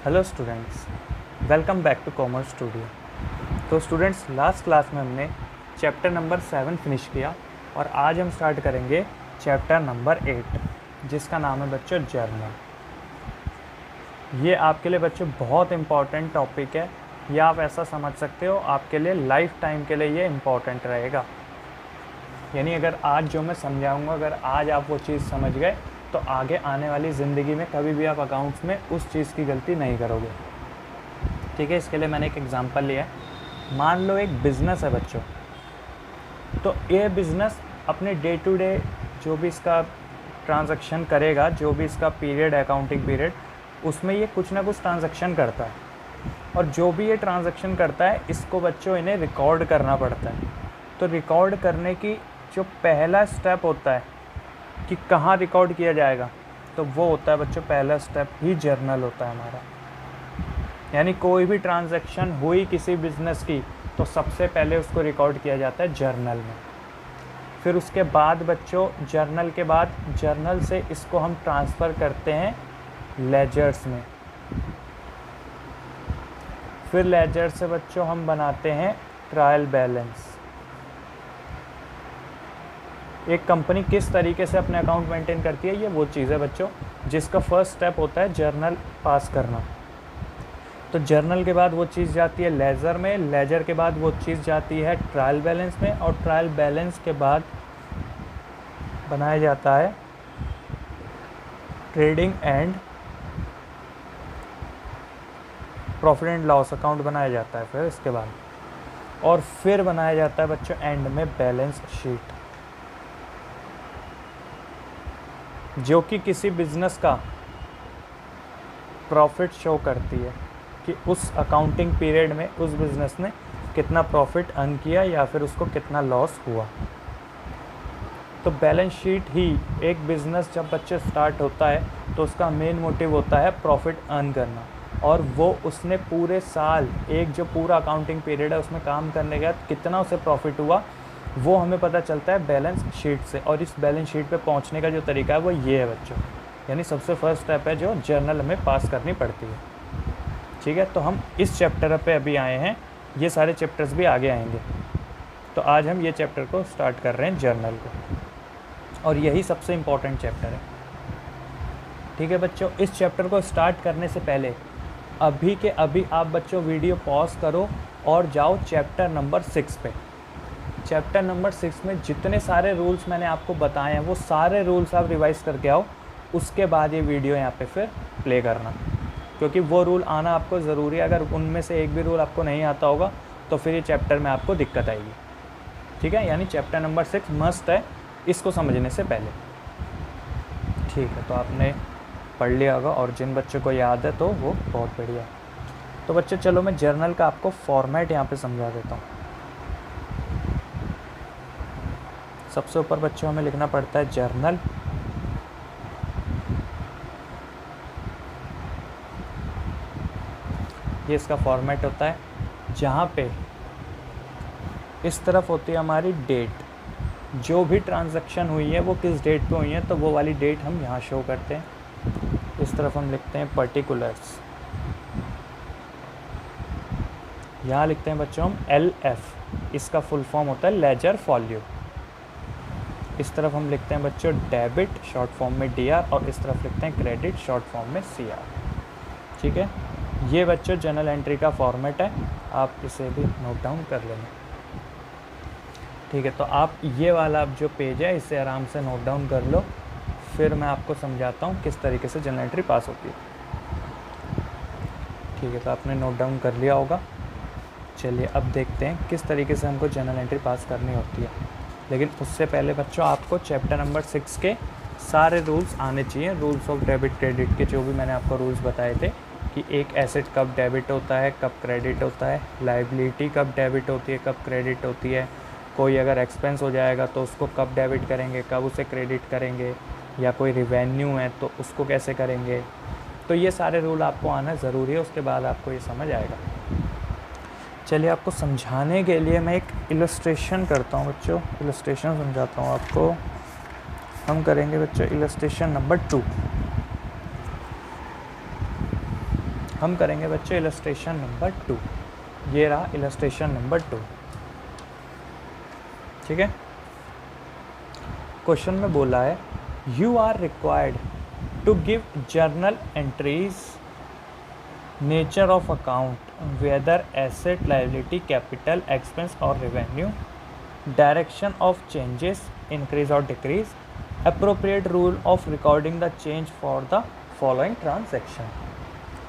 Hello students, welcome back to commerce studio. तो students, last class में हमने chapter number 7 finish किया और आज हम स्टार्ट करेंगे चैप्टर नंबर 8, जिसका नाम है बच्चों जर्नल। ये आपके लिए बच्चों बहुत इम्पॉर्टेंट टॉपिक है। या आप ऐसा समझ सकते हो आपके लिए लाइफ टाइम के लिए ये इम्पॉर्टेंट रहेगा। यानी अगर आज जो मैं समझाऊंगा, अगर आज आप वो चीज़ समझ गए तो आगे आने वाली ज़िंदगी में कभी भी आप अकाउंट्स में उस चीज़ की गलती नहीं करोगे। ठीक है, इसके लिए मैंने एक एग्ज़ाम्पल लिया है। मान लो एक बिज़नेस है बच्चों, तो ये बिज़नेस अपने डे टू डे जो भी इसका ट्रांजैक्शन करेगा, जो भी इसका पीरियड है अकाउंटिंग पीरियड, उसमें ये कुछ ना कुछ ट्रांजैक्शन करता है। और जो भी ये ट्रांजैक्शन करता है इसको बच्चों इन्हें रिकॉर्ड करना पड़ता है। तो रिकॉर्ड करने की जो पहला स्टेप होता है कि कहाँ रिकॉर्ड किया जाएगा, तो वो होता है बच्चों पहला स्टेप ही जर्नल होता है हमारा। यानी कोई भी ट्रांजैक्शन हुई किसी बिज़नेस की तो सबसे पहले उसको रिकॉर्ड किया जाता है जर्नल में। फिर उसके बाद बच्चों जर्नल के बाद जर्नल से इसको हम ट्रांसफ़र करते हैं लेजर्स में। फिर लेजर से बच्चों हम बनाते हैं ट्रायल बैलेंस। एक कंपनी किस तरीके से अपने अकाउंट मेंटेन करती है, ये वो चीज़ है बच्चों जिसका फर्स्ट स्टेप होता है जर्नल पास करना। तो जर्नल के बाद वो चीज़ जाती है लेजर में, लेजर के बाद वो चीज़ जाती है ट्रायल बैलेंस में, और ट्रायल बैलेंस के बाद बनाया जाता है trading and profit and loss account बनाया जाता है फिर इसके बाद। और फिर बनाया जाता है बच्चों एंड में बैलेंस शीट, जो कि किसी बिज़नेस का प्रॉफिट शो करती है कि उस अकाउंटिंग पीरियड में उस बिज़नेस ने कितना प्रॉफिट अर्न किया या फिर उसको कितना लॉस हुआ। तो बैलेंस शीट ही एक बिज़नेस जब बच्चे स्टार्ट होता है तो उसका मेन मोटिव होता है प्रॉफिट अर्न करना, और वो उसने पूरे साल एक जो पूरा अकाउंटिंग पीरियड है उसमें काम करने के बाद कितना उसे प्रॉफिट हुआ वो हमें पता चलता है बैलेंस शीट से। और इस बैलेंस शीट पे पहुंचने का जो तरीका है वो ये है बच्चों, यानी सबसे फर्स्ट स्टेप है जो जर्नल हमें पास करनी पड़ती है। ठीक है, तो हम इस चैप्टर पे अभी आए हैं, ये सारे चैप्टर्स भी आगे आएंगे। तो आज हम ये चैप्टर को स्टार्ट कर रहे हैं जर्नल को, और यही सबसे इम्पोर्टेंट चैप्टर है। ठीक है बच्चों, इस चैप्टर को स्टार्ट करने से पहले अभी के अभी आप बच्चों वीडियो पॉज करो और जाओ चैप्टर नंबर 6 पे। चैप्टर नंबर 6 में जितने सारे रूल्स मैंने आपको बताए हैं वो सारे रूल्स आप रिवाइज़ करके आओ, उसके बाद ये वीडियो यहाँ पे फिर प्ले करना, क्योंकि वो रूल आना आपको ज़रूरी है। अगर उनमें से एक भी रूल आपको नहीं आता होगा तो फिर ये चैप्टर में आपको दिक्कत आएगी। ठीक है, यानी चैप्टर नंबर 6 मस्ट है इसको समझने से पहले। ठीक है, तो आपने पढ़ लिया होगा, और जिन बच्चों को याद है तो वो बहुत बढ़िया। तो बच्चे चलो मैं जर्नल का आपको फॉर्मेट यहाँ पे समझा देता हूँ। सबसे ऊपर बच्चों हमें लिखना पड़ता है जर्नल, ये इसका फॉर्मेट होता है, जहाँ पे इस तरफ होती है हमारी डेट, जो भी ट्रांजैक्शन हुई है वो किस डेट पे हुई है तो वो वाली डेट हम यहाँ शो करते हैं। इस तरफ हम लिखते हैं पर्टिकुलर्स, यहाँ लिखते हैं बच्चों हम LF, इसका फुल फॉर्म होता है लेजर फॉल्यू। इस तरफ हम लिखते हैं बच्चों डेबिट, शॉर्ट फॉर्म में DR, और इस तरफ लिखते हैं क्रेडिट, शॉर्ट फॉर्म में CR। ठीक है, ये बच्चों जर्नल एंट्री का फॉर्मेट है, आप इसे भी नोट डाउन कर लेना। ठीक है, तो आप ये वाला जो पेज है इसे आराम से नोट डाउन कर लो, फिर मैं आपको समझाता हूँ किस तरीके से जर्नल एंट्री पास होती है। ठीक है, तो आपने नोट डाउन कर लिया होगा। चलिए अब देखते हैं किस तरीके से हमको जर्नल एंट्री पास करनी होती है। लेकिन उससे पहले बच्चों आपको चैप्टर नंबर 6 के सारे रूल्स आने चाहिए। रूल्स ऑफ डेबिट क्रेडिट के जो भी मैंने आपको रूल्स बताए थे कि एक एसेट कब डेबिट होता है, कब क्रेडिट होता है, लायबिलिटी कब डेबिट होती है, कब क्रेडिट होती है, कोई अगर एक्सपेंस हो जाएगा तो उसको कब डेबिट करेंगे, कब उसे क्रेडिट करेंगे, या कोई रिवेन्यू है तो उसको कैसे करेंगे। तो ये सारे रूल आपको आना ज़रूरी है, उसके बाद आपको ये समझ आएगा। चलिए आपको समझाने के लिए मैं एक इलस्ट्रेशन करता हूँ बच्चों, इलस्ट्रेशन समझाता हूँ आपको। हम करेंगे बच्चों इलस्ट्रेशन नंबर 2। हम करेंगे बच्चों इलस्ट्रेशन नंबर 2। ये रहा इलस्ट्रेशन नंबर 2, ठीक है। क्वेश्चन में बोला है you are required to give journal entries, nature of account, whether asset liability capital expense और revenue, direction of changes increase और decrease, appropriate rule of recording the change for the following transaction.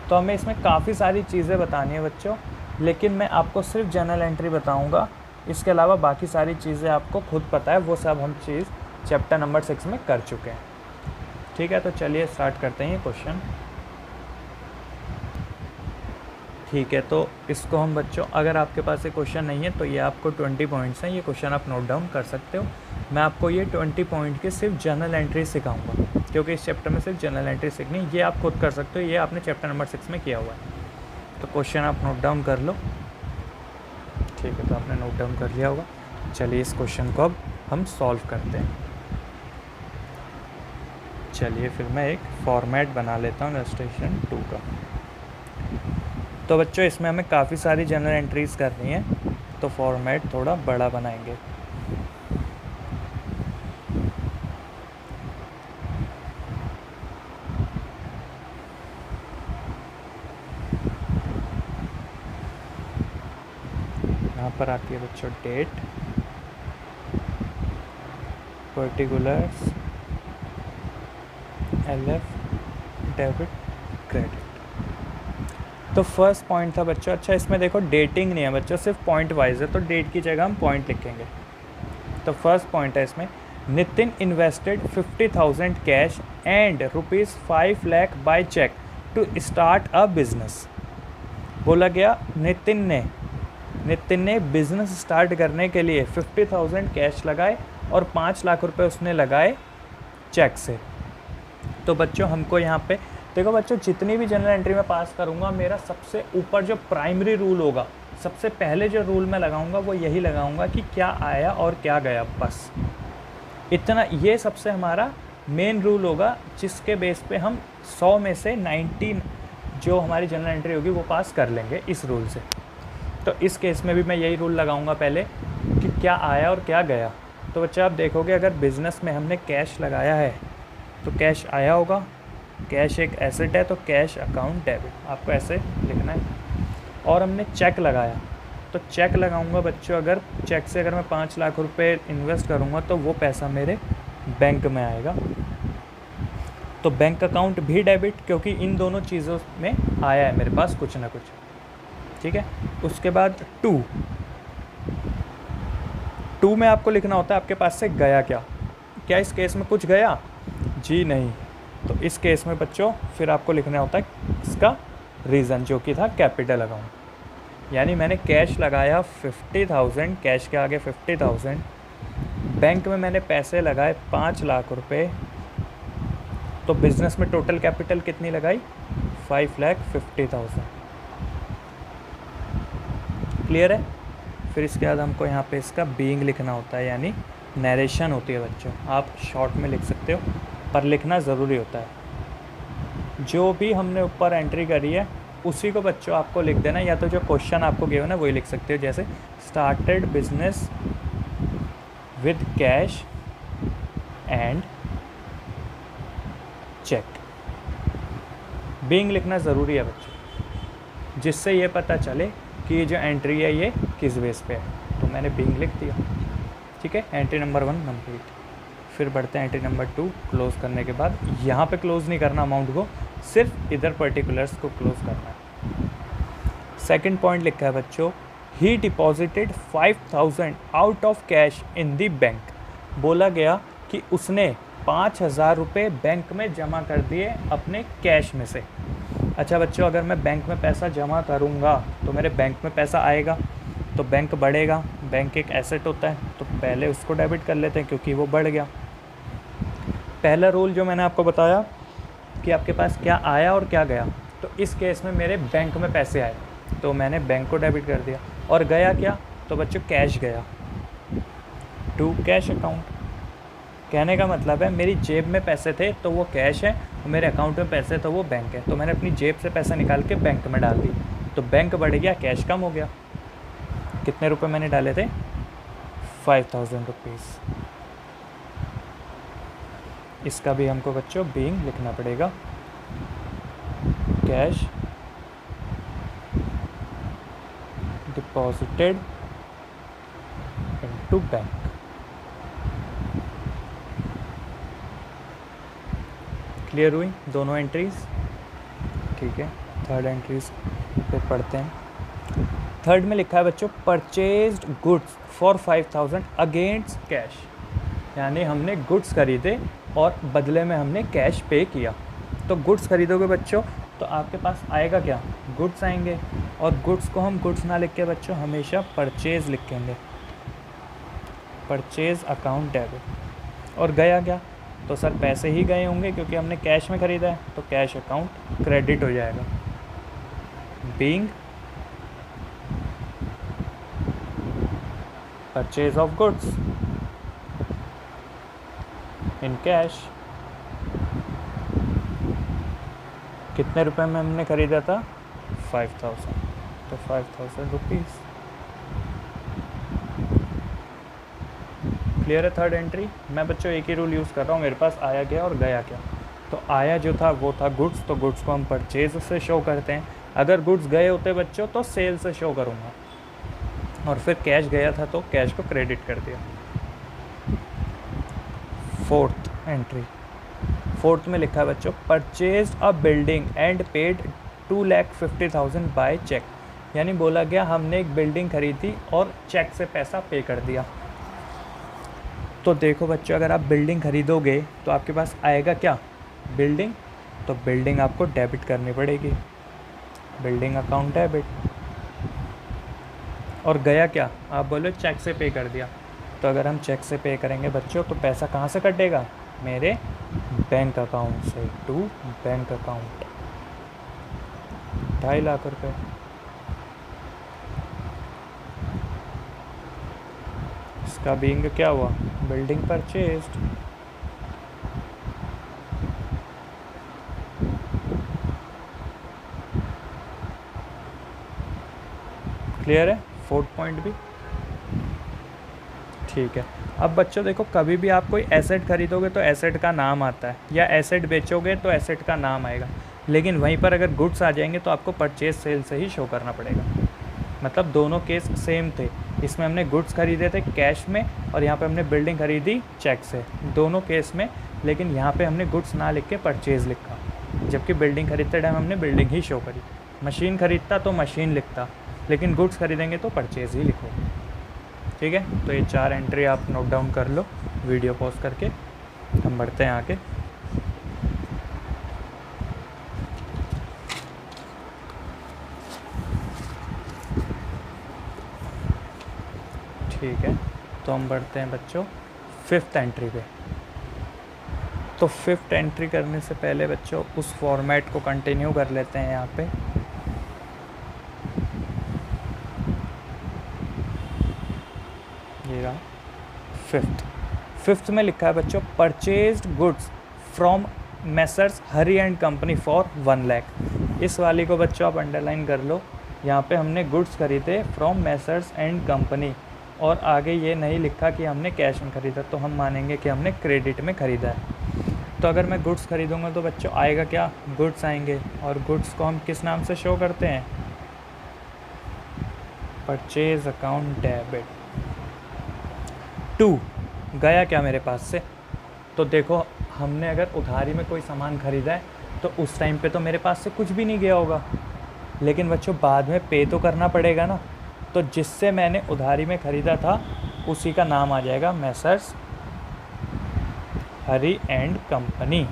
तो हमें इसमें काफ़ी सारी चीज़ें बतानी है बच्चों, लेकिन मैं आपको सिर्फ जर्नल एंट्री बताऊंगा, इसके अलावा बाकी सारी चीज़ें आपको खुद पता है, वो सब हम चीज़ चैप्टर नंबर 6 में कर चुके हैं, ठीक है। तो चलिए स्टार्ट करते हैं ये क्वेश्चन, ठीक है। तो इसको हम बच्चों, अगर आपके पास ये क्वेश्चन नहीं है तो ये आपको 20 पॉइंट्स हैं, ये क्वेश्चन आप नोट डाउन कर सकते हो। मैं आपको ये 20 पॉइंट के सिर्फ जर्नल एंट्री सिखाऊंगा, क्योंकि इस चैप्टर में सिर्फ जर्नल एंट्री सीखनी, ये आप खुद कर सकते हो, ये आपने चैप्टर नंबर 6 में किया हुआ है। तो क्वेश्चन आप नोट डाउन कर लो, ठीक है। तो आपने नोट डाउन कर लिया होगा। चलिए इस क्वेश्चन को अब हम सॉल्व करते हैं। चलिए फिर मैं एक फॉर्मेट बना लेता हूँ इलस्ट्रेशन 2 का। तो बच्चों इसमें हमें काफ़ी सारी जनरल एंट्रीज़ करनी है, तो फॉर्मेट थोड़ा बड़ा बनाएंगे। यहाँ पर आती है बच्चों date, particulars, LF, debit, credit. तो फर्स्ट पॉइंट था बच्चों, अच्छा इसमें देखो डेटिंग नहीं है बच्चों, सिर्फ पॉइंट वाइज है, तो डेट की जगह हम पॉइंट लिखेंगे। तो फर्स्ट पॉइंट है इसमें, Nitin invested 50,000 cash and ₹5 lakh by cheque to start a business. बोला गया नितिन ने बिजनेस स्टार्ट करने के लिए 50,000 कैश लगाए और 5 लाख रुपए उसने लगाए चेक से। तो बच्चों हमको यहाँ पे देखो बच्चों, जितनी भी जनरल एंट्री में पास करूँगा, मेरा सबसे ऊपर जो प्राइमरी रूल होगा, सबसे पहले जो रूल मैं लगाऊंगा वो यही लगाऊंगा कि क्या आया और क्या गया, बस इतना। ये सबसे हमारा मेन रूल होगा, जिसके बेस पे हम 100 में से 90 जो हमारी जनरल एंट्री होगी वो पास कर लेंगे इस रूल से। तो इस केस में भी मैं यही रूल लगाऊंगा पहले कि क्या आया और क्या गया। तो बच्चा आप देखोगे, अगर बिज़नेस में हमने कैश लगाया है तो कैश आया होगा, कैश एक एसेट है तो कैश अकाउंट डेबिट, आपको ऐसे लिखना है। और हमने चेक लगाया, तो चेक लगाऊंगा बच्चों, अगर चेक से अगर मैं 5 लाख रुपए इन्वेस्ट करूंगा तो वो पैसा मेरे बैंक में आएगा, तो बैंक अकाउंट भी डेबिट, क्योंकि इन दोनों चीज़ों में आया है मेरे पास कुछ ना कुछ, ठीक है। उसके बाद 2 में आपको लिखना होता है आपके पास से गया क्या इस केस में कुछ गया? जी नहीं। तो इस केस में बच्चों फिर आपको लिखना होता है इसका रीज़न, जो कि था कैपिटल अकाउंट, यानी मैंने कैश लगाया 50,000, कैश के आगे 50,000, बैंक में मैंने पैसे लगाए 5 लाख रुपए, तो बिज़नेस में टोटल कैपिटल कितनी लगाई? 5,50,000। क्लियर है? फिर इसके बाद हमको यहाँ पे इसका बीइंग लिखना होता है, यानी नरेशन होती है बच्चों, आप शॉर्ट में लिख सकते हो पर लिखना ज़रूरी होता है। जो भी हमने ऊपर एंट्री करी है उसी को बच्चों आपको लिख देना, या तो जो क्वेश्चन आपको गिवन है वही लिख सकते हो, जैसे started business with cash and cheque. Being लिखना ज़रूरी है बच्चों, जिससे ये पता चले कि ये जो एंट्री है ये किस बेस पे है। तो मैंने बीइंग लिख दिया, ठीक है। Entry number 1 complete. फिर बढ़ते हैं एंट्री नंबर 2। क्लोज़ करने के बाद यहाँ पे क्लोज़ नहीं करना अमाउंट को, सिर्फ इधर पर्टिकुलर्स को क्लोज़ करना है। सेकंड पॉइंट लिखा है बच्चों, ही deposited 5,000 out of cash in the bank. बोला गया कि उसने 5,000 रुपये बैंक में जमा कर दिए अपने कैश में से। अच्छा बच्चों, अगर मैं बैंक में पैसा जमा करूँगा तो मेरे बैंक में पैसा आएगा, तो बैंक बढ़ेगा, बैंक एक एसेट होता है, तो पहले उसको डेबिट कर लेते हैं क्योंकि वो बढ़ गया। पहला रूल जो मैंने आपको बताया कि आपके पास क्या आया और क्या गया, तो इस केस में मेरे बैंक में पैसे आए तो मैंने बैंक को डेबिट कर दिया। और गया क्या? तो बच्चों कैश गया, टू कैश अकाउंट। कहने का मतलब है मेरी जेब में पैसे थे तो वो कैश है, और मेरे अकाउंट में पैसे तो वो बैंक है। तो मैंने अपनी जेब से पैसा निकाल के बैंक में डाल दी, तो बैंक बढ़ गया, कैश कम हो गया। कितने रुपए मैंने डाले थे? 5000 रुपीज़। इसका भी हमको बच्चों बीइंग लिखना पड़ेगा। Cash deposited into bank. Clear हुई दोनों एंट्रीज? ठीक है, थर्ड एंट्रीज पे पढ़ते हैं। थर्ड में लिखा है बच्चों purchased goods for 5000 against cash, यानी हमने गुड्स खरीदे और बदले में हमने कैश पे किया। तो गुड्स खरीदोगे बच्चों तो आपके पास आएगा क्या? गुड्स आएंगे, और गुड्स को हम गुड्स ना लिख के बच्चों हमेशा परचेज लिखेंगे, परचेज अकाउंट डेबिट। और गया क्या? तो सर पैसे ही गए होंगे क्योंकि हमने कैश में ख़रीदा है, तो कैश अकाउंट क्रेडिट हो जाएगा। Being purchase of goods in cash. कितने रुपए में हमने ख़रीदा था? 5000, तो 5000 रुपीज़। क्लियर है थर्ड एंट्री? मैं बच्चों एक ही रूल यूज़ कर रहा हूँ, मेरे पास आया क्या और गया क्या। तो आया जो था वो था गुड्स, तो गुड्स को हम परचेज से शो करते हैं। अगर गुड्स गए होते बच्चों तो सेल से शो करूँगा, और फिर कैश गया था तो कैश को क्रेडिट कर दिया। फोर्थ एंट्री, फोर्थ में लिखा है बच्चों purchase a building and paid 2,50,000 by cheque, यानी बोला गया हमने एक बिल्डिंग खरीदी और चेक से पैसा पे कर दिया। तो देखो बच्चों, अगर आप बिल्डिंग खरीदोगे तो आपके पास आएगा क्या? बिल्डिंग। तो बिल्डिंग आपको डेबिट करनी पड़ेगी, बिल्डिंग अकाउंट डेबिट। और गया क्या? आप बोलो चेक से पे कर दिया, तो अगर हम चेक से पे करेंगे बच्चों तो पैसा कहाँ से कटेगा? मेरे बैंक अकाउंट से, टू बैंक अकाउंट। 2.5 लाख रुपए। इसका बीइंग क्या हुआ? Building purchased. क्लियर है फोर्थ पॉइंट भी? ठीक है। अब बच्चों देखो, कभी भी आप कोई एसेट खरीदोगे तो एसेट का नाम आता है, या एसेट बेचोगे तो एसेट का नाम आएगा, लेकिन वहीं पर अगर गुड्स आ जाएंगे तो आपको परचेज सेल से ही शो करना पड़ेगा। मतलब दोनों केस सेम थे, इसमें हमने गुड्स खरीदे थे कैश में और यहाँ पे हमने बिल्डिंग खरीदी चेक से, दोनों केस में। लेकिन यहाँ पे हमने गुड्स ना लिख के परचेज़ लिखा, जबकि बिल्डिंग खरीदते टाइम हमने बिल्डिंग ही शो करी। मशीन खरीदता तो मशीन लिखता, लेकिन गुड्स खरीदेंगे तो परचेज़ ही लिखो। ठीक है, तो ये 4 एंट्री आप नोट डाउन कर लो वीडियो पॉज करके। हम बढ़ते हैं आगे। ठीक है, तो हम बढ़ते हैं बच्चों 5th एंट्री पे। तो 5th एंट्री करने से पहले बच्चों उस फॉर्मेट को कंटिन्यू कर लेते हैं यहाँ पे। ये रहा 5th में लिखा है बच्चों purchased goods from Messrs Hari and company for 1 lakh. इस वाली को बच्चों आप अंडरलाइन कर लो। यहाँ पे हमने गुड्स खरीदे फ्रॉम मैसर्स एंड कंपनी, और आगे ये नहीं लिखा कि हमने कैश में ख़रीदा, तो हम मानेंगे कि हमने क्रेडिट में ख़रीदा है। तो अगर मैं गुड्स खरीदूंगा तो बच्चों आएगा क्या? गुड्स आएंगे, और गुड्स को हम किस नाम से शो करते हैं? Purchase account debit. 2 गया क्या मेरे पास से? तो देखो, हमने अगर उधारी में कोई सामान ख़रीदा है तो उस टाइम पे तो मेरे पास से कुछ भी नहीं गया होगा, लेकिन बच्चों बाद में पे तो करना पड़ेगा ना। तो जिससे मैंने उधारी में ख़रीदा था उसी का नाम आ जाएगा Messrs Hari and company.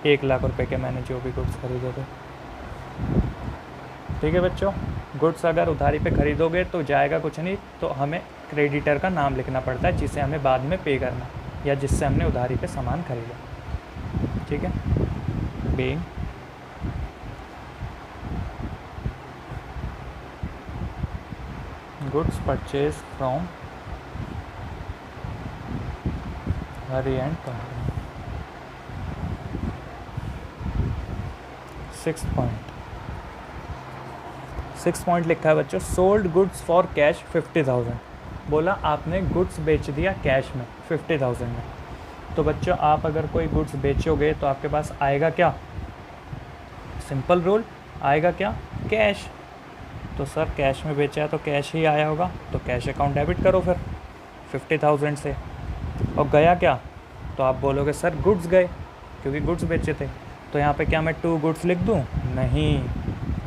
1 lakh रुपए के मैंने जो भी गुड्स खरीदे थे। ठीक है बच्चों, गुड्स अगर उधारी पे ख़रीदोगे तो जाएगा कुछ नहीं, तो हमें क्रेडिटर का नाम लिखना पड़ता है जिसे हमें बाद में पे करना, या जिससे हमने उधारी पे सामान खरीदा। ठीक है, being goods purchase from Hari and company. 6 point लिखा है बच्चों, सोल्ड गुड्स फॉर कैश 50,000। बोला आपने गुड्स बेच दिया कैश में 50,000 में। तो बच्चों आप अगर कोई गुड्स बेचोगे तो आपके पास आएगा क्या? सिंपल रूल, आएगा क्या? कैश। तो सर कैश में बेचा है तो कैश ही आया होगा, तो कैश अकाउंट डेबिट करो फिर 50,000 से। और गया क्या? तो आप बोलोगे सर गुड्स गए, क्योंकि गुड्स बेचे थे। तो यहाँ पे क्या मैं 2 गुड्स लिख दूँ? नहीं,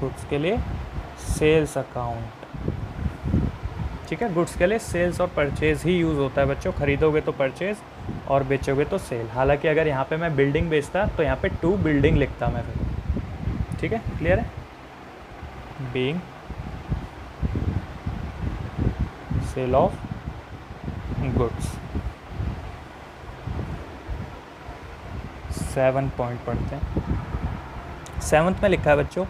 गुड्स के लिए सेल्स अकाउंट। ठीक है, गुड्स के लिए सेल्स और परचेज़ ही यूज़ होता है बच्चों। खरीदोगे तो परचेज़ और बेचोगे तो सेल। हालांकि अगर यहाँ पे मैं बिल्डिंग बेचता तो यहाँ पे 2 बिल्डिंग लिखता मैं फिर। ठीक है, क्लियर है? Being sale of goods. 7 point पढ़ते हैं। 7th में लिखा है बच्चों,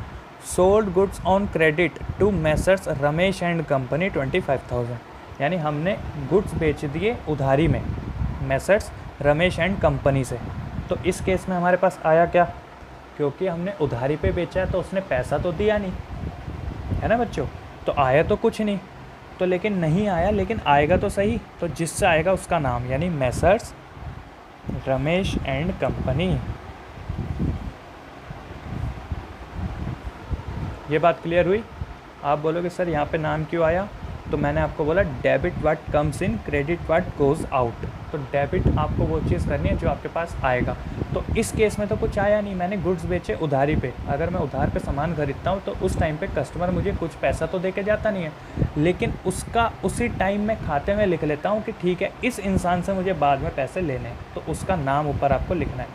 sold goods on credit to messrs Ramesh and company 25,000। यानी हमने गुड्स बेच दिए उधारी में मैसर्स रमेश एंड कंपनी से। तो इस केस में हमारे पास आया क्या? क्योंकि हमने उधारी पे बेचा है तो उसने पैसा तो दिया नहीं, है ना बच्चों? तो आया तो कुछ नहीं। तो लेकिन नहीं आया, लेकिन आएगा तो सही। तो जिससे आएगा उसका नाम, यानी मैसर्स रमेश एंड कंपनी। ये बात क्लियर हुई? आप बोलोगे सर यहाँ पे नाम क्यों आया? तो मैंने आपको बोला debit what comes in, credit what goes out. तो डेबिट आपको वो चीज़ करनी है जो आपके पास आएगा। तो इस केस में तो कुछ आया नहीं, मैंने गुड्स बेचे उधारी पे। अगर मैं उधार पे सामान खरीदता हूँ तो उस टाइम पे कस्टमर मुझे कुछ पैसा तो दे के जाता नहीं है, लेकिन उसका उसी टाइम में खाते में लिख लेता हूँ कि ठीक है इस इंसान से मुझे बाद में पैसे लेने हैं। तो उसका नाम ऊपर आपको लिखना है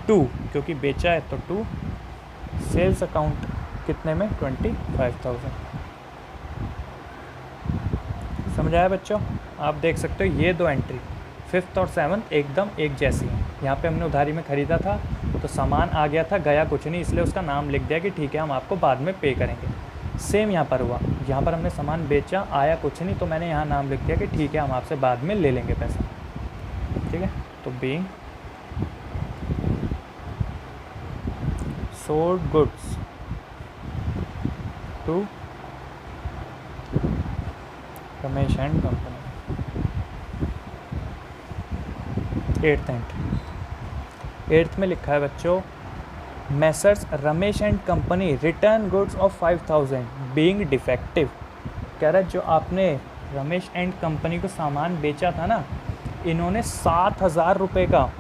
2, क्योंकि बेचा है तो 2। सेल्स अकाउंट कितने में? 25,000। समझ आया बच्चों? आप देख सकते हो ये 2 एंट्री 5th और 7th एकदम एक जैसी हैं। यहाँ पे हमने उधारी में ख़रीदा था तो सामान आ गया था, गया कुछ नहीं, इसलिए उसका नाम लिख दिया कि ठीक है हम आपको बाद में पे करेंगे। सेम यहाँ पर हुआ, यहाँ पर हमने सामान बेचा, आया कुछ नहीं, तो मैंने यहाँ नाम लिख दिया कि ठीक है हम आपसे बाद में ले लेंगे पैसा। ठीक है, तो being sold goods to Ramesh and company. 8th में लिखा है बच्चों, messrs Ramesh and company return goods of 5,000 being defective. कह रहा है जो आपने रमेश एंड कंपनी को सामान बेचा था ना, इन्होंने 7,000 रुपये का,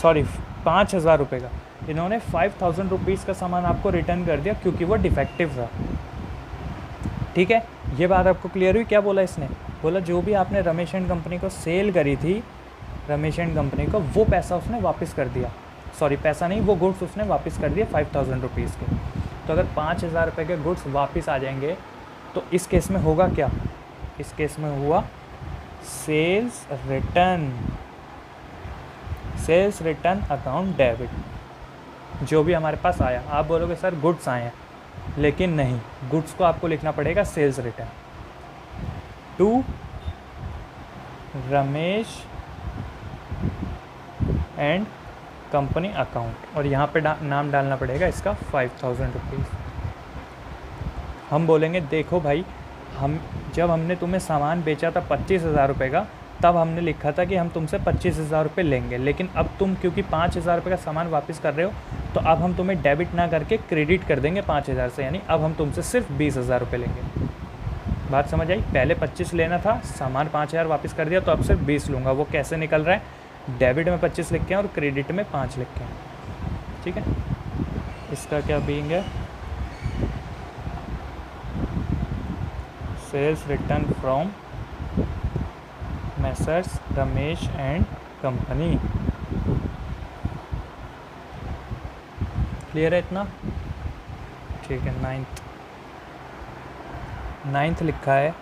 सॉरी 5,000 रुपये का, इन्होंने 5,000 रुपीज़ का सामान आपको रिटर्न कर दिया क्योंकि वो डिफेक्टिव था। ठीक है, ये बात आपको क्लियर हुई? क्या बोला इसने? बोला जो भी आपने रमेश एंड कंपनी को सेल करी थी, रमेश एंड कंपनी को, वो पैसा उसने वापस कर दिया। सॉरी पैसा नहीं, वो गुड्स उसने वापस कर दिए 5,000 रुपीज़ के। तो अगर 5,000 रुपये के गुड्स वापस आ जाएंगे तो इस केस में होगा क्या? इस केस में हुआ सेल्स रिटर्न अकाउंट डेबिट। जो भी हमारे पास आया, आप बोलोगे सर गुड्स आए हैं, लेकिन नहीं, गुड्स को आपको लिखना पड़ेगा sales return to Ramesh and company account, और यहाँ पे नाम डालना पड़ेगा इसका 5,000 रुपीज़। हम बोलेंगे देखो भाई, जब हमने तुम्हें सामान बेचा था 25,000 रुपये का, तब हमने लिखा था कि हम तुमसे 25,000 रुपये लेंगे, लेकिन अब तुम क्योंकि 5,000 रुपये का सामान वापस कर रहे हो तो अब हम तुम्हें डेबिट ना करके क्रेडिट कर देंगे 5,000 से, यानी अब हम तुमसे सिर्फ 20,000 रुपये लेंगे। बात समझ आई? पहले 25 लेना था, सामान 5,000 वापस कर दिया, तो अब सिर्फ 20 लूँगा। वो कैसे निकल रहा है? डेबिट में 25 लिख के और क्रेडिट में 5 लिख के। ठीक है, इसका क्या बीइंग है? Sales return from messrs Ramesh and company. Clear है इतना? ठीक है। 9th लिखा है,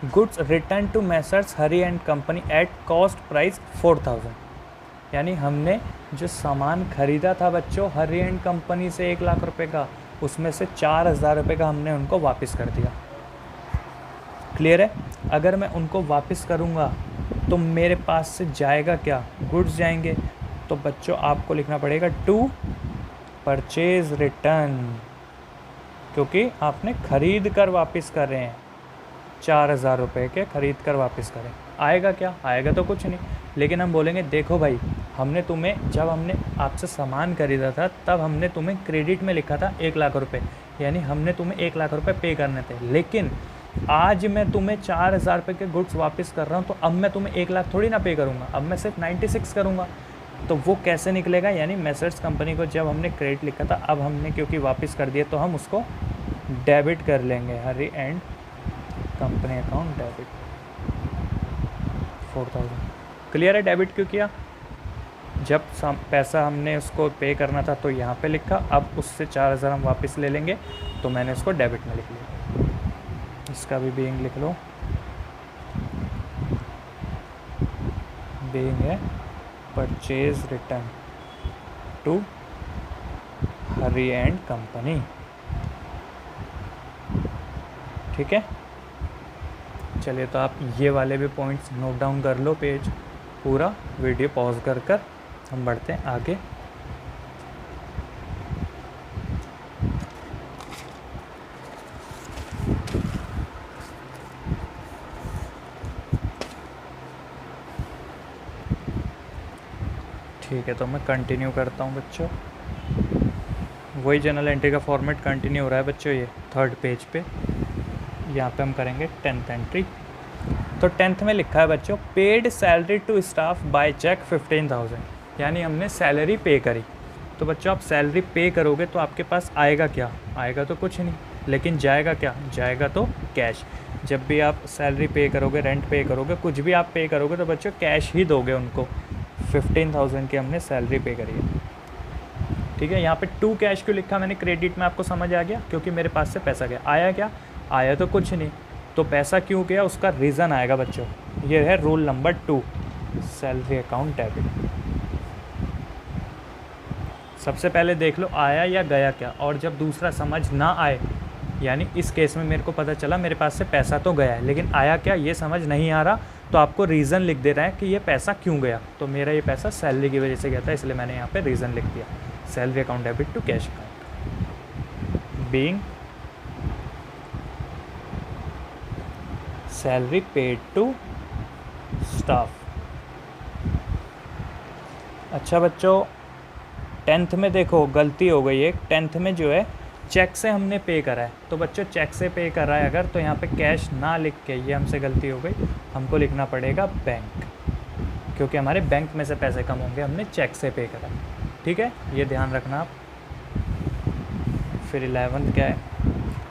goods return to messrs Hari and company at cost price 4,000। यानी हमने जो सामान ख़रीदा था बच्चों हरी एंड कंपनी से 1,00,000 रुपये का, उसमें से 4,000 रुपये का हमने उनको वापस कर दिया। क्लियर है? अगर मैं उनको वापस करूँगा तो मेरे पास से जाएगा क्या, गुड्स जाएंगे। तो बच्चों आपको लिखना पड़ेगा टू परचेज रिटर्न, क्योंकि आपने ख़रीद कर वापस कर रहे हैं, 4,000 रुपये के ख़रीद कर वापस करें। आएगा क्या, आएगा तो कुछ नहीं, लेकिन हम बोलेंगे देखो भाई, हमने तुम्हें, जब हमने आपसे सामान खरीदा था तब हमने तुम्हें क्रेडिट में लिखा था 1,00,000 रुपये, यानी हमने तुम्हें 1,00,000 रुपये पे करने थे। लेकिन आज मैं तुम्हें 4,000 रुपये के गुड्स वापस कर रहा हूँ, तो अब मैं तुम्हें 1,00,000 थोड़ी ना पे करूँगा, अब मैं सिर्फ 96 करूँगा। तो वो कैसे निकलेगा, यानी मेसर्स कंपनी को जब हमने क्रेडिट लिखा था, अब हमने क्योंकि वापस कर दिया तो हम उसको डेबिट कर लेंगे। Hari and company account debit 4,000। Clear है, डेबिट क्यों किया, जब पैसा हमने उसको पे करना था तो यहाँ पे लिखा, अब उससे 4,000 हम वापस ले लेंगे, तो मैंने उसको डेबिट में लिख लिया। इसका भी बीइंग लिख लो, बीइंग है purchase return to Hari and company. ठीक है, चलिए तो आप ये वाले भी पॉइंट्स नोट डाउन कर लो, पेज पूरा वीडियो पॉज कर कर हम बढ़ते हैं आगे। ठीक है, तो मैं कंटिन्यू करता हूँ बच्चों, वही जर्नल एंट्री का फॉर्मेट कंटिन्यू हो रहा है बच्चों। ये 3rd पेज पे यहाँ पे हम करेंगे 10th एंट्री। तो 10th में लिखा है बच्चों, paid salary to staff by cheque 15,000, यानी हमने सैलरी पे करी। तो बच्चों आप सैलरी पे करोगे तो आपके पास आएगा क्या, आएगा तो कुछ नहीं, लेकिन जाएगा क्या, जाएगा तो कैश। जब भी आप सैलरी पे करोगे, रेंट पे करोगे, कुछ भी आप पे करोगे तो बच्चों कैश ही दोगे उनको। 15,000 की हमने सैलरी पे करी है। ठीक है, यहाँ पे टू कैश क्यों लिखा मैंने क्रेडिट में, आपको समझ आ गया, क्योंकि मेरे पास से पैसा गया। आया क्या, आया तो कुछ नहीं, तो पैसा क्यों गया उसका रीज़न आएगा बच्चों। ये है rule number 2, salary account debit. सबसे पहले देख लो आया या गया क्या, और जब दूसरा समझ ना आए, यानी इस केस में मेरे को पता चला मेरे पास से पैसा तो गया है लेकिन आया क्या ये समझ नहीं आ रहा, तो आपको रीज़न लिख दे रहा है कि ये पैसा क्यों गया। तो मेरा ये पैसा सैलरी की वजह से गया था, इसलिए मैंने यहाँ पे रीज़न लिख दिया, salary account debit to cash account. Being salary paid to staff. अच्छा बच्चों, 10th में देखो गलती हो गई है, 10th में जो है चेक से हमने पे करा है। तो बच्चों चेक से पे करा है अगर, तो यहाँ पे कैश ना लिख के, ये हमसे गलती हो गई, हमको लिखना पड़ेगा बैंक, क्योंकि हमारे बैंक में से पैसे कम होंगे, हमने चेक से पे करा। ठीक है, ये ध्यान रखना आप। फिर 11th क्या है,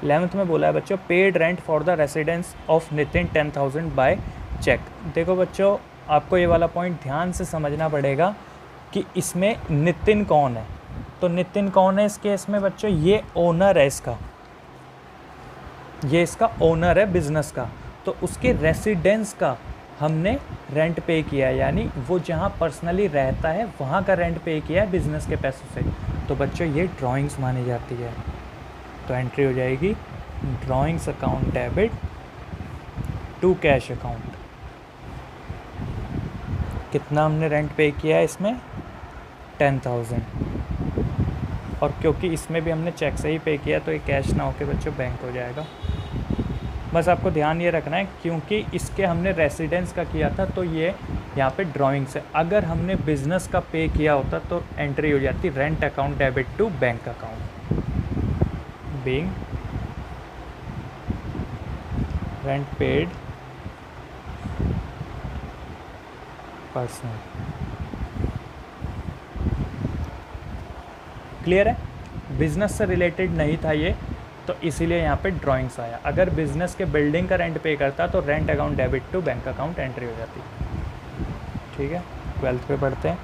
11th में बोला है बच्चों, paid rent for the residence of Nitin 10,000 by cheque. देखो बच्चों आपको ये वाला पॉइंट ध्यान से समझना पड़ेगा कि इसमें नितिन कौन है। तो नितिन कौन है इस केस में बच्चों, ये ओनर है इसका, ये इसका ओनर है बिजनेस का। तो उसके रेसिडेंस का हमने रेंट पे किया है, यानी वो जहाँ पर्सनली रहता है वहाँ का रेंट पे किया है बिजनेस के पैसों से। तो बच्चों ये ड्राइंग्स मानी जाती है, तो एंट्री हो जाएगी drawings account debit to cash account. कितना हमने रेंट पे किया है इसमें, 10,000, और क्योंकि इसमें भी हमने चेक से ही पे किया तो ये कैश ना होके बच्चों बैंक हो जाएगा। बस आपको ध्यान ये रखना है, क्योंकि इसके हमने रेसिडेंस का किया था तो ये यहाँ पे ड्राइंग से, अगर हमने बिजनेस का पे किया होता तो एंट्री हो जाती rent account debit to bank account. Being rent paid personal. Clear है, बिजनेस से रिलेटेड नहीं था ये, तो इसीलिए यहाँ पे ड्राइंग्स आया। अगर बिजनेस के बिल्डिंग का रेंट पे करता तो rent account debit to bank account entry हो जाती। ठीक है, 12th पे पढ़ते हैं।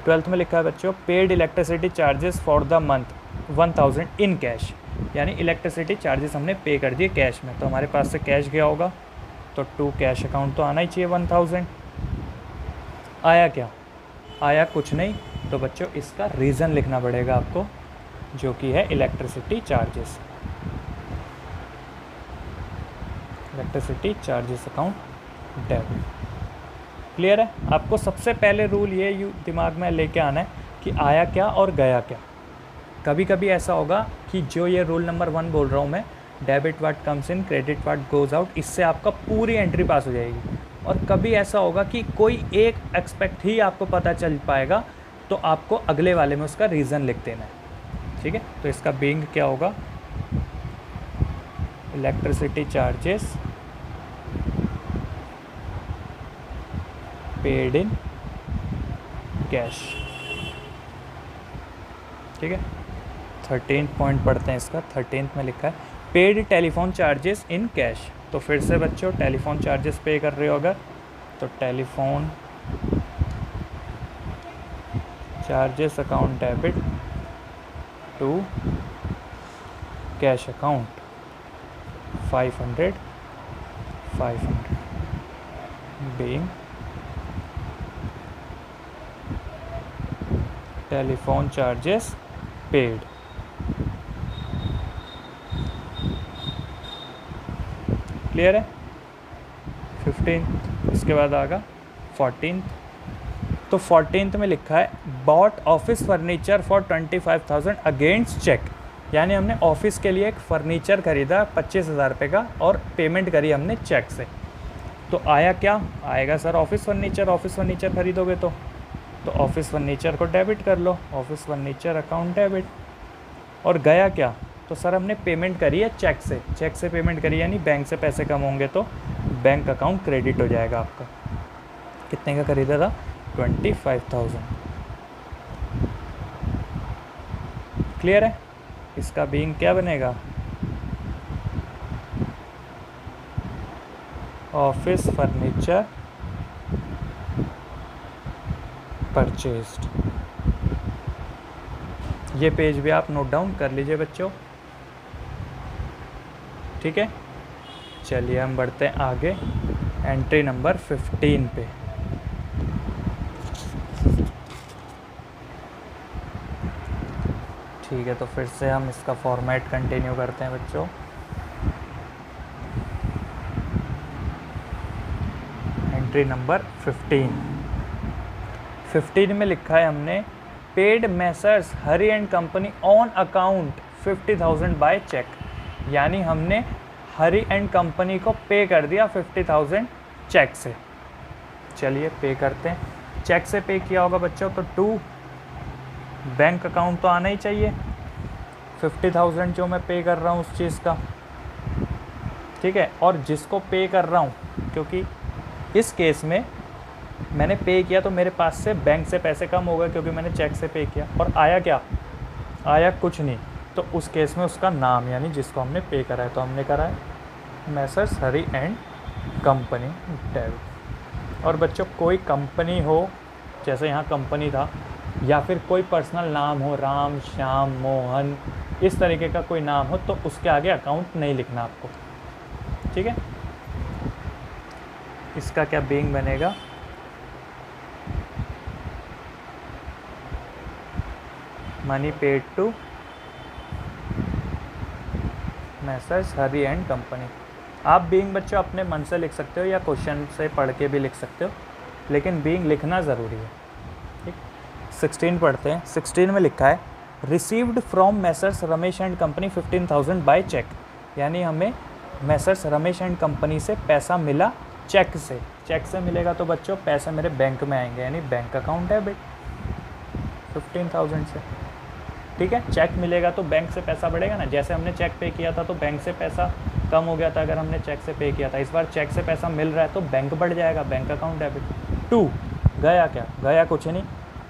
12th में लिखा है बच्चों, paid electricity charges for the month 1,000 in cash, यानी इलेक्ट्रिसिटी चार्जेस हमने पे कर दिए कैश में, तो हमारे पास से कैश गया होगा, तो टू कैश अकाउंट तो आना ही चाहिए 1,000। आया क्या, आया कुछ नहीं, तो बच्चों इसका रीज़न लिखना पड़ेगा आपको, जो कि है electricity charges, electricity charges account debit. Clear है? आपको सबसे पहले रूल ये दिमाग में लेके आना है कि आया क्या और गया क्या। कभी कभी ऐसा होगा कि जो ये रूल नंबर 1 बोल रहा हूँ मैं, debit what comes in, credit what goes out, इससे आपका पूरी एंट्री पास हो जाएगी। और कभी ऐसा होगा कि कोई एक एक्सपेक्ट ही आपको पता चल पाएगा, तो आपको अगले वाले में उसका रीज़न लिख देना है। ठीक है, तो इसका बीइंग क्या होगा, electricity charges paid in cash. ठीक है, 13 पॉइंट पढ़ते हैं इसका। 13 में लिखा है paid telephone charges in cash. तो फिर से बच्चों, टेलीफोन चार्जेस पे कर रहे हो अगर, तो telephone charges account debit to cash account 500 being telephone charges paid. Clear है? 15। इसके बाद आएगा 14। तो 14 में लिखा है bought office furniture for 25,000 against cheque. यानी हमने ऑफिस के लिए एक फ़र्नीचर ख़रीदा 25,000 रुपये का और पेमेंट करी हमने चेक से। तो आया क्या? आएगा सर ऑफिस फर्नीचर खरीदोगे तो ऑफिस फर्नीचर को डेबिट कर लो, ऑफिस फर्नीचर अकाउंट डेबिट। और गया क्या? तो सर हमने पेमेंट करी है चेक से पेमेंट करी, यानी बैंक से पैसे कम होंगे तो बैंक अकाउंट क्रेडिट हो जाएगा आपका। कितने का खरीदा था? 25,000। क्लियर है? इसका बीइंग क्या बनेगा? Office furniture purchased. ये पेज भी आप नोट डाउन कर लीजिए बच्चों। ठीक है, चलिए हम बढ़ते हैं आगे एंट्री नंबर 15 पे। ठीक है, तो फिर से हम इसका फॉर्मेट कंटिन्यू करते हैं बच्चों। एंट्री नंबर 15 में लिखा है हमने paid messrs Hari and company on account 50,000 by cheque. यानी हमने हरी एंड कंपनी को पे कर दिया 50,000 चेक से। चलिए पे करते हैं। चेक से पे किया होगा बच्चों तो टू बैंक अकाउंट तो आना ही चाहिए, 50,000 जो मैं पे कर रहा हूँ उस चीज़ का। ठीक है, और जिसको पे कर रहा हूँ, क्योंकि इस केस में मैंने पे किया तो मेरे पास से बैंक से पैसे कम हो गए क्योंकि मैंने चेक से पे किया। और आया क्या? आया कुछ नहीं। तो उस केस में उसका नाम, यानी जिसको हमने पे करा है, तो हमने करा है Messrs Hari and company debit. और बच्चों कोई कंपनी हो, जैसे यहाँ कंपनी था, या फिर कोई पर्सनल नाम हो, राम, श्याम, मोहन, इस तरीके का कोई नाम हो, तो उसके आगे अकाउंट नहीं लिखना आपको। ठीक है, इसका क्या बीइंग बनेगा? Money paid to messrs Hari and company. आप बीइंग बच्चों अपने मन से लिख सकते हो या क्वेश्चन से पढ़ के भी लिख सकते हो, लेकिन बीइंग लिखना ज़रूरी है। ठीक, 16 पढ़ते हैं। 16 में लिखा है received from messrs Ramesh and company 15,000 by cheque. यानी हमें मैसर्स रमेश एंड कंपनी से पैसा मिला चेक से। चेक से मिलेगा तो बच्चों पैसे मेरे बैंक में आएंगे, यानी बैंक अकाउंट डेबिट 15,000 से। ठीक है, चेक मिलेगा तो बैंक से पैसा बढ़ेगा ना। जैसे हमने चेक पे किया था तो बैंक से पैसा कम हो गया था अगर हमने चेक से पे किया था। इस बार चेक से पैसा मिल रहा है तो बैंक बढ़ जाएगा, बैंक अकाउंट डेबिट। 2 गया क्या? गया कुछ नहीं।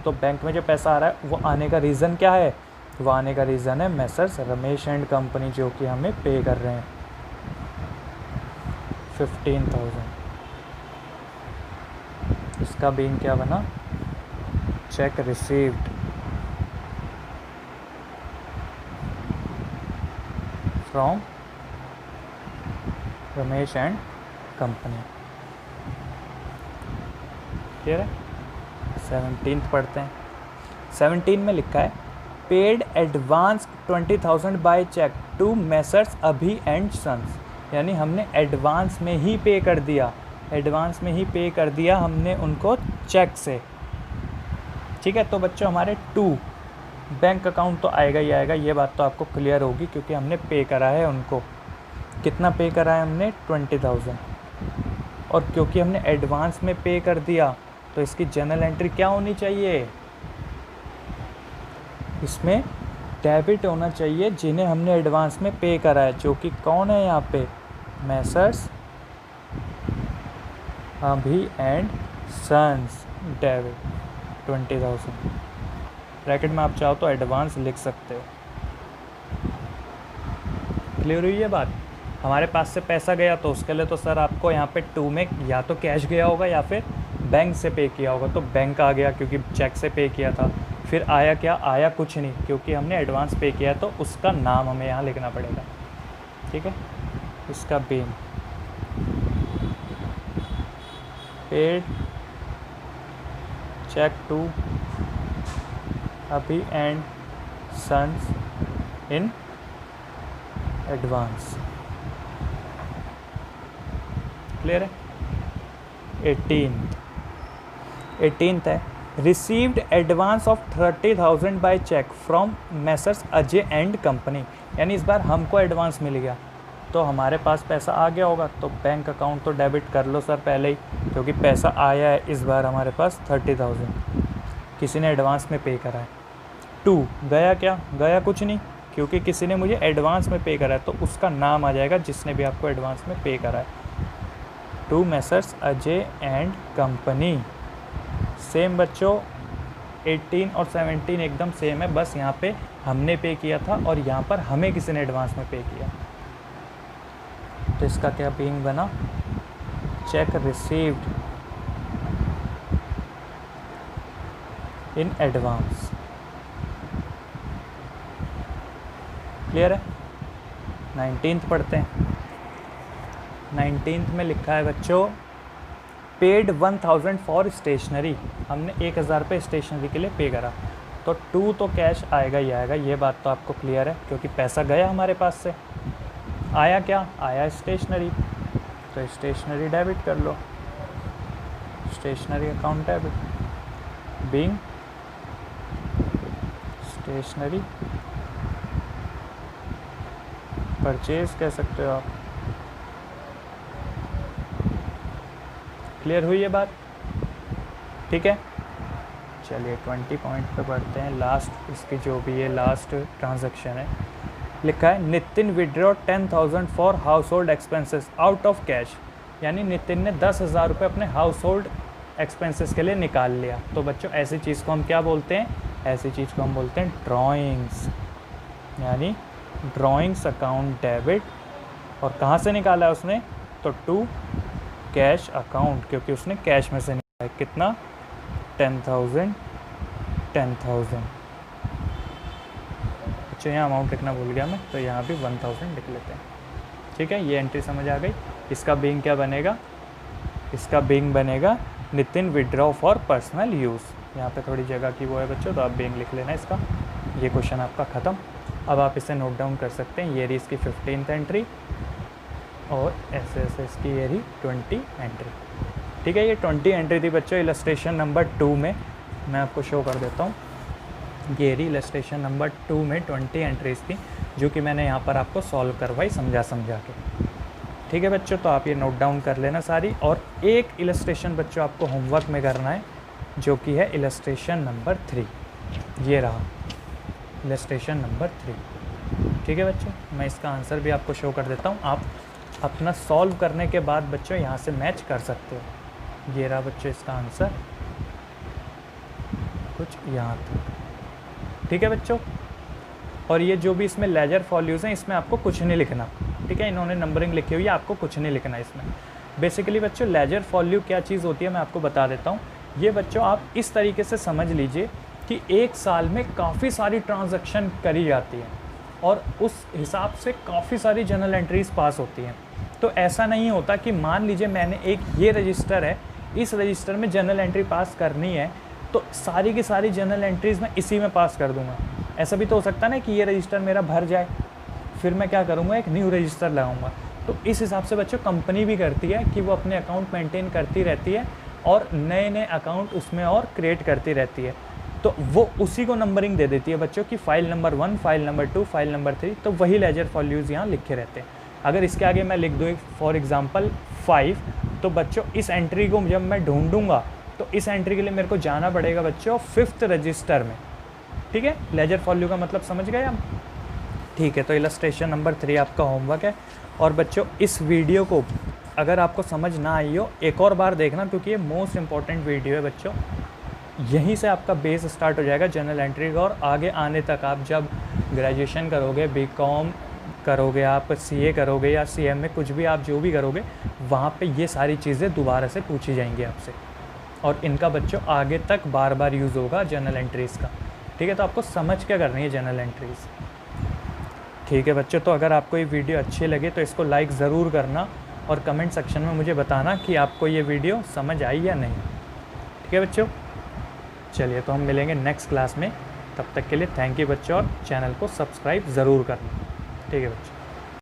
तो बैंक में जो पैसा आ रहा है वो आने का रीज़न क्या है? वो आने का रीज़न है मैसर्स रमेश एंड कंपनी जो कि हमें पे कर रहे हैं 15,000। इसका बीइंग क्या बना? Cheque received from Ramesh and company. Clear है? 17 पढ़ते हैं। 17 में लिखा है paid advance 20,000 by cheque to messrs Abhi and sons. यानी हमने एडवांस में ही पे कर दिया एडवांस में ही पे कर दिया हमने उनको चेक से, ठीक है। तो बच्चों हमारे 2 बैंक अकाउंट तो आएगा ही आएगा, ये बात तो आपको क्लियर होगी, क्योंकि हमने पे करा है उनको। कितना पे करा है हमने? 20,000। और क्योंकि हमने एडवांस में पे कर दिया तो इसकी जर्नल एंट्री क्या होनी चाहिए? इसमें डेबिट होना चाहिए जिन्हें हमने एडवांस में पे करा है, जो कि कौन है यहाँ पे? Messrs Abhi and sons, debit 20,000। Bracket में आप चाहो तो एडवांस लिख सकते हो। क्लियर हुई ये बात? हमारे पास से पैसा गया तो उसके लिए तो सर आपको यहाँ पे 2 में या तो कैश गया होगा या फिर बैंक से पे किया होगा। तो बैंक आ गया क्योंकि चेक से पे किया था। फिर आया क्या? आया कुछ नहीं, क्योंकि हमने एडवांस पे किया तो उसका नाम हमें यहाँ लिखना पड़ेगा, ठीक है। इसका being paid cheque to Abhi and sons in advance. Clear है? 18th है, received advance of 30,000 by cheque from messrs Ajay and company. यानी इस बार हमको एडवांस मिल गया तो हमारे पास पैसा आ गया होगा, तो बैंक अकाउंट तो डेबिट कर लो सर पहले ही, क्योंकि पैसा आया है इस बार हमारे पास 30,000, किसी ने एडवांस में पे करा है। 2 गया क्या? गया कुछ नहीं, क्योंकि किसी ने मुझे एडवांस में पे करा है तो उसका नाम आ जाएगा जिसने भी आपको एडवांस में पे करा है। 2 Messrs Ajay and company. Same बच्चों 18 और 17 एकदम सेम है, बस यहाँ पे हमने पे किया था और यहाँ पर हमें किसी ने एडवांस में पे किया। तो इसका क्या बीइंग बना? Cheque received in advance. Clear है? 19th पढ़ते हैं। 19th में लिखा है बच्चों पेड 1,000 फॉर स्टेशनरी। हमने 1,000 रुपये स्टेशनरी के लिए पे करा, तो 2 तो कैश आएगा ही आएगा, ये बात तो आपको क्लियर है, क्योंकि पैसा गया हमारे पास से। आया क्या? आया स्टेशनरी, तो स्टेशनरी डेबिट कर लो, stationery account debit. Being stationery purchase कह सकते हो आप। क्लियर हुई ये बात? ठीक है, चलिए 20 पॉइंट पे बढ़ते हैं। लास्ट इसकी जो भी ये लास्ट ट्रांजैक्शन है, लिखा है Nitin withdraw 10,000 for house hold expenses out of cash. यानी नितिन ने 10,000 रुपये अपने हाउस होल्ड एक्सपेंसेस के लिए निकाल लिया। तो बच्चों ऐसी चीज़ को हम क्या बोलते हैं? ऐसी चीज़ को हम बोलते हैं ड्राइंग्स, यानी ड्राइंग्स अकाउंट डेबिट। और कहाँ से निकाला है उसने? तो 2 कैश अकाउंट, क्योंकि उसने कैश में से निकाला। कितना? 10,000 10,000। अच्छा यहाँ अमाउंट लिखना भूल गया मैं, तो यहाँ भी 1,000 लिख लेते हैं। ठीक है, ये एंट्री समझ आ गई। इसका बीइंग क्या बनेगा? इसका बीइंग बनेगा Nitin withdraw for personal use. यहाँ पे थोड़ी जगह की वो है बच्चों, तो आप बीइंग लिख लेना इसका। ये क्वेश्चन आपका ख़त्म। अब आप इसे नोट डाउन कर सकते हैं। ये रही इसकी 15th एंट्री और ऐसे ऐसे इसकी ये रही 20 एंट्री। ठीक है, ये 20 एंट्री थी बच्चों इलस्ट्रेशन नंबर 2 में। मैं आपको शो कर देता हूँ। ये रही इलस्ट्रेशन नंबर 2 में 20 एंट्रीज़ थी, जो कि मैंने यहाँ पर आपको सॉल्व करवाई समझा के। ठीक है बच्चों, तो आप ये नोट डाउन कर लेना सारी। और एक इलस्ट्रेशन बच्चों आपको होमवर्क में करना है, जो कि है इलस्ट्रेशन नंबर 3। ये रहा इलस्ट्रेशन नंबर 3। ठीक है बच्चों, मैं इसका आंसर भी आपको शो कर देता हूँ। आप अपना सॉल्व करने के बाद बच्चों यहाँ से मैच कर सकते हो। ये रहा बच्चों इसका आंसर, कुछ यहाँ तक। ठीक है बच्चों, और ये जो भी इसमें लेजर फॉल्यूज़ हैं, इसमें आपको कुछ नहीं लिखना। ठीक है, इन्होंने नंबरिंग लिखी हुई है, आपको कुछ नहीं लिखना इसमें। बेसिकली बच्चों लेजर फॉल्यू क्या चीज़ होती है मैं आपको बता देता हूँ। ये बच्चों आप इस तरीके से समझ लीजिए कि एक साल में काफ़ी सारी ट्रांजैक्शन करी जाती है और उस हिसाब से काफ़ी सारी जर्नल एंट्रीज़ पास होती हैं। तो ऐसा नहीं होता कि मान लीजिए मैंने एक ये रजिस्टर है, इस रजिस्टर में जर्नल एंट्री पास करनी है तो सारी की सारी जर्नल एंट्रीज़ मैं इसी में पास कर दूंगा। ऐसा भी तो हो सकता है ना कि ये रजिस्टर मेरा भर जाए, फिर मैं क्या करूँगा, एक न्यू रजिस्टर लगाऊंगा। तो इस हिसाब से बच्चों कंपनी भी करती है कि वो अपने अकाउंट मेंटेन करती रहती है और नए नए अकाउंट उसमें और क्रिएट करती रहती है। तो वो उसी को नंबरिंग दे देती है बच्चों की file number 1, file number 2, file number 3, तो वही लेजर फॉल्यूज़ यहाँ लिखे रहते हैं। अगर इसके आगे मैं लिख दूँ फॉर एग्जांपल 5, तो बच्चों इस एंट्री को जब मैं ढूंढूंगा तो इस एंट्री के लिए मेरे को जाना पड़ेगा बच्चों 5th रजिस्टर में। ठीक है, लेजर फॉल्यू का मतलब समझ गए आप? ठीक है, तो इलस्ट्रेशन नंबर 3 आपका होमवर्क है। और बच्चों इस वीडियो को अगर आपको समझ ना आई हो एक और बार देखना, क्योंकि ये मोस्ट इंपॉर्टेंट वीडियो है बच्चों। यहीं से आपका बेस स्टार्ट हो जाएगा जनरल एंट्री का, और आगे आने तक आप जब ग्रेजुएशन करोगे, बीकॉम करोगे, आप सीए करोगे या सीएमए कुछ भी आप जो भी करोगे, वहाँ पे ये सारी चीज़ें दोबारा से पूछी जाएंगी आपसे, और इनका बच्चों आगे तक बार बार यूज़ होगा जनरल एंट्रीज़ का। ठीक है, तो आपको समझ क्या करनी है जनरल एंट्रीज़। ठीक है बच्चों, तो अगर आपको ये वीडियो अच्छी लगे तो इसको लाइक ज़रूर करना और कमेंट सेक्शन में मुझे बताना कि आपको ये वीडियो समझ आई या नहीं। ठीक है बच्चों, चलिए तो हम मिलेंगे नेक्स्ट क्लास में। तब तक के लिए थैंक यू बच्चों, और चैनल को सब्सक्राइब ज़रूर करना। ठीक है बच्चों।